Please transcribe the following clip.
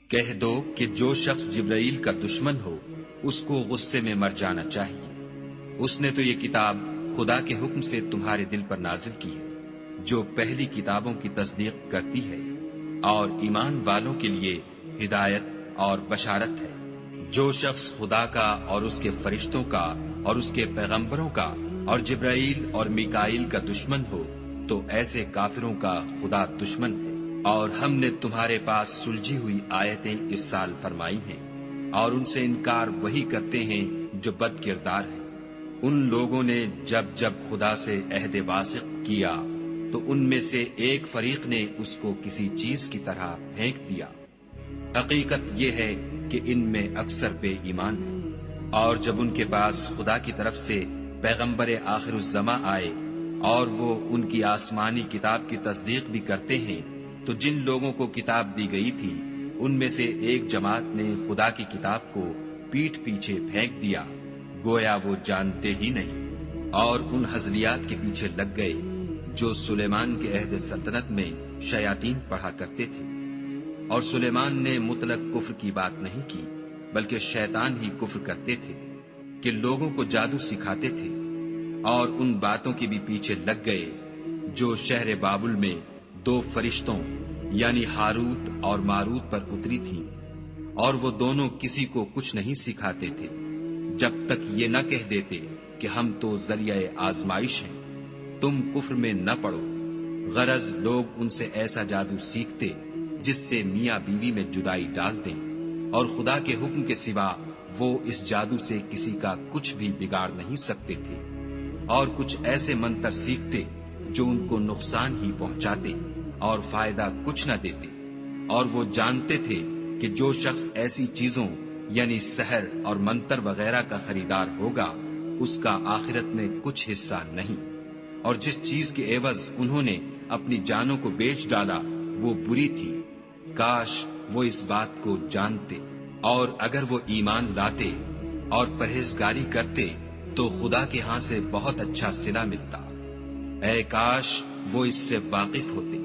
کہہ دو کہ جو شخص جبرائیل کا دشمن ہو اس کو غصے میں مر جانا چاہیے۔ اس نے تو یہ کتاب خدا کے حکم سے تمہارے دل پر نازل کی ہے، جو پہلی کتابوں کی تصدیق کرتی ہے اور ایمان والوں کے لیے ہدایت اور بشارت ہے۔ جو شخص خدا کا اور اس کے فرشتوں کا اور اس کے پیغمبروں کا اور جبرائیل اور میکائیل کا دشمن ہو تو ایسے کافروں کا خدا دشمن ہے۔ اور ہم نے تمہارے پاس سلجھی ہوئی آیتیں ارسال فرمائی ہیں، اور ان سے انکار وہی کرتے ہیں جو بد کردار ہیں۔ ان لوگوں نے جب جب خدا سے عہد واثق کیا تو ان میں سے ایک فریق نے اس کو کسی چیز کی طرح پھینک دیا۔ حقیقت یہ ہے کہ ان میں اکثر بے ایمان ہیں۔ اور جب ان کے پاس خدا کی طرف سے پیغمبر آخر الزماں آئے اور وہ ان کی آسمانی کتاب کی تصدیق بھی کرتے ہیں تو جن لوگوں کو کتاب دی گئی تھی ان میں سے ایک جماعت نے خدا کی کتاب کو پیٹھ پیچھے پھینک دیا، گویا وہ جانتے ہی نہیں، اور ان ہزلیات کے پیچھے لگ گئے جو سلیمان کے عہد سلطنت میں شیاطین پڑھا کرتے تھے۔ اور سلیمان نے مطلق کفر کی بات نہیں کی، بلکہ شیطان ہی کفر کرتے تھے کہ لوگوں کو جادو سکھاتے تھے، اور ان باتوں کے بھی پیچھے لگ گئے جو شہر بابل میں 2 فرشتوں یعنی ہاروت اور ماروت پر اتری تھی، اور وہ دونوں کسی کو کچھ نہیں سکھاتے تھے جب تک یہ نہ کہہ دیتے کہ ہم تو ذریعہ آزمائش ہیں، تم کفر میں نہ پڑو۔ غرض لوگ ان سے ایسا جادو سیکھتے جس سے میاں بیوی میں جدائی ڈال دیں، اور خدا کے حکم کے سوا وہ اس جادو سے کسی کا کچھ بھی بگاڑ نہیں سکتے تھے، اور کچھ ایسے منتر سیکھتے جو ان کو نقصان ہی پہنچاتے اور فائدہ کچھ نہ دیتے۔ اور وہ جانتے تھے کہ جو شخص ایسی چیزوں یعنی سحر اور منتر وغیرہ کا خریدار ہوگا اس کا آخرت میں کچھ حصہ نہیں، اور جس چیز کے عوض انہوں نے اپنی جانوں کو بیچ ڈالا وہ بری تھی۔ کاش وہ اس بات کو جانتے، اور اگر وہ ایمان لاتے اور پرہیزگاری کرتے تو خدا کے ہاں سے بہت اچھا صلہ ملتا۔ اے کاش وہ اس سے واقف ہوتے۔